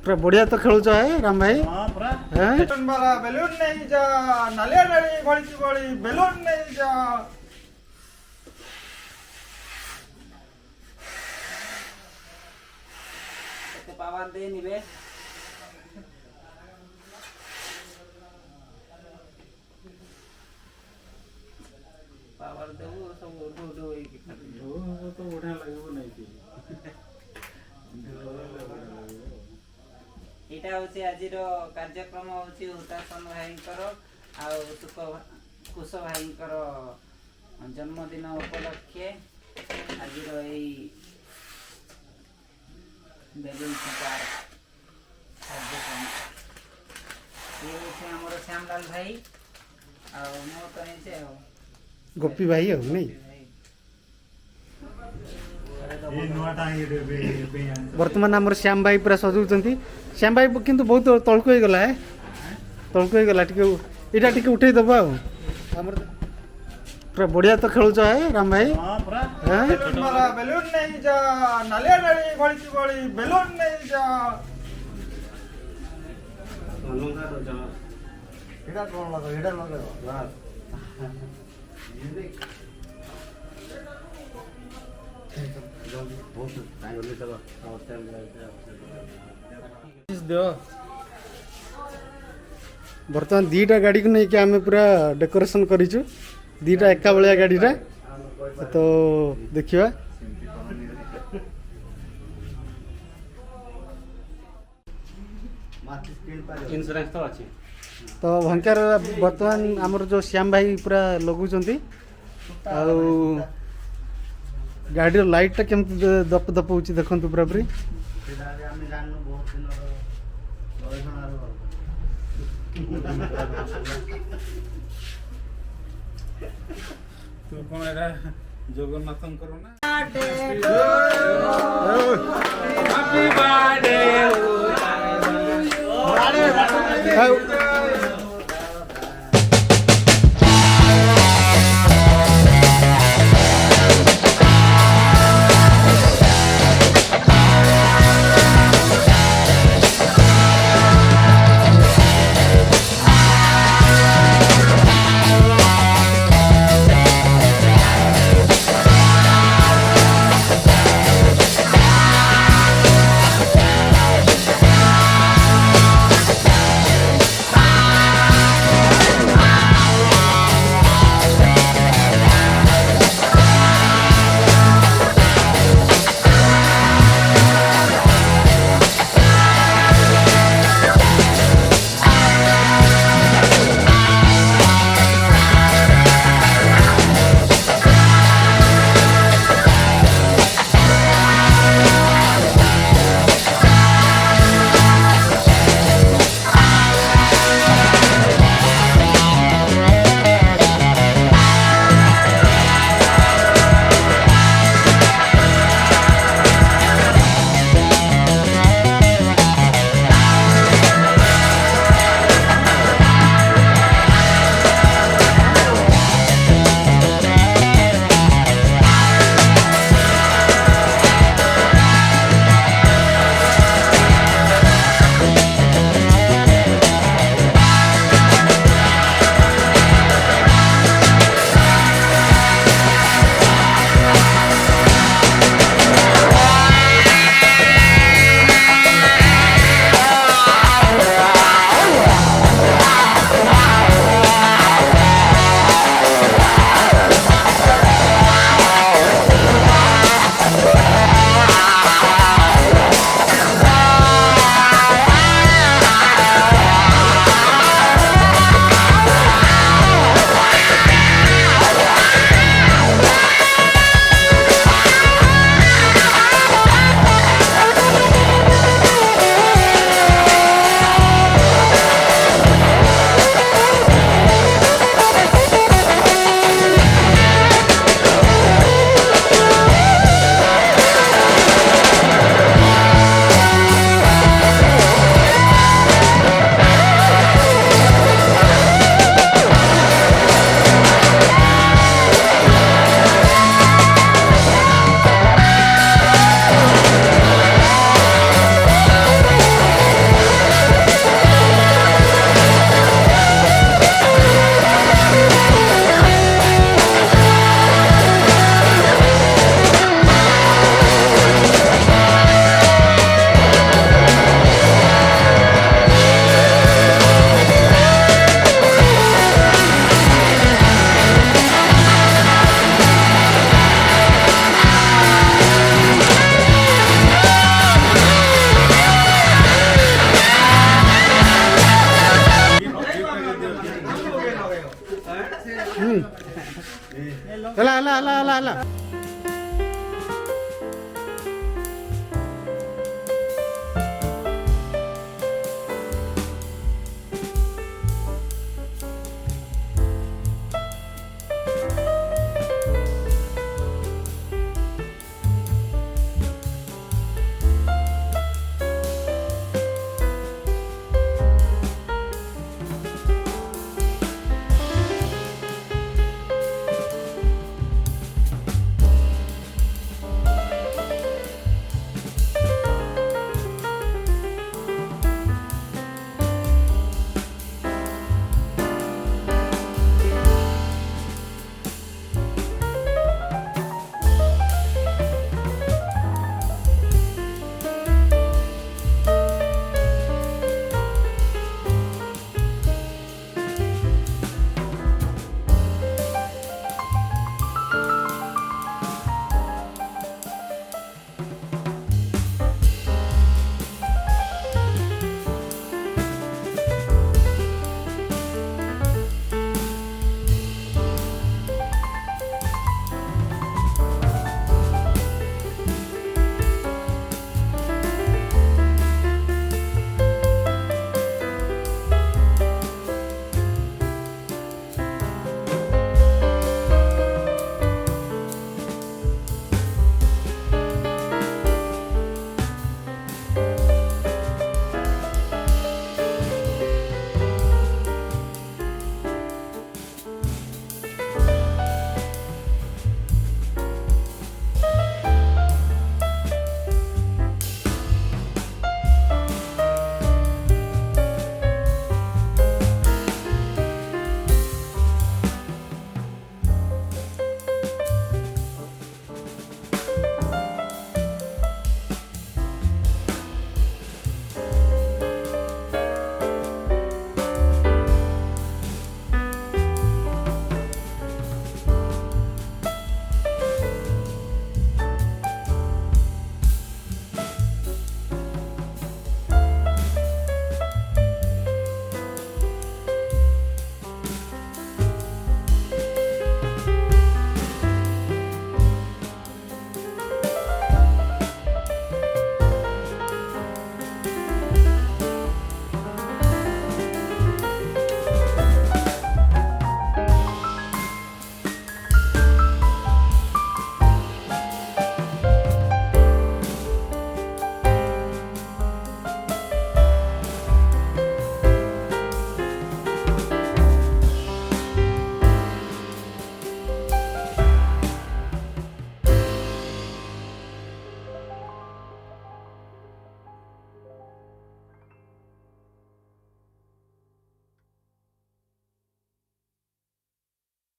पूरा बढ़िया तो खेलुच है राम भाई। हां पूरा हैं वाला बेलून नहीं जा नालिया नाली बड़ी की बड़ी बेलून नहीं जा तो पावर दे निबे पावर दे वो सब उड़ उड़ वो तो बढ़िया लगबो नहीं की एटा होची आजिर कार्यक्रम होची हुतासन भाईंकर आ सुख कुश भाईंकर जन्मदिन उपलक्षे आजिर एई बेलून फुकार कार्यक्रम ये होची हमर श्यामलाल भाई आ मो तो हे गोपी भाई हो नहीं ये नुआ टांगे दे बे वर्तमान आमर श्याम भाई पूरा सजाउछंती। श्याम भाई किंतु बहुत तळको हो गला है तळको हो गला टिके एटा टिके उठै दबा हमर पूरा बढ़िया तो खेलुच है राम भाई। हां पूरा हैं वाला बेलून नहीं जा नालिया नाली बड़ी की बड़ी बेलून नहीं जा एटा कोन लगा एटा लगा बर्तमान दीटा गाड़ी को नहीं कि आम पूरा डेकोरेशन करिचु दीटा एका बलिया गाड़ीटा तो देखिए इंश्योरेंस तो अच्छी तो भंकार बर्तमान आमर जो श्याम भाई पूरा लगुचंती आ गाड़ी लाइट टा केमती दप दप होची देखंतु पूरा पूरी तू कोन एरा जगन्नाथन करो ना हैप्पी बर्थडे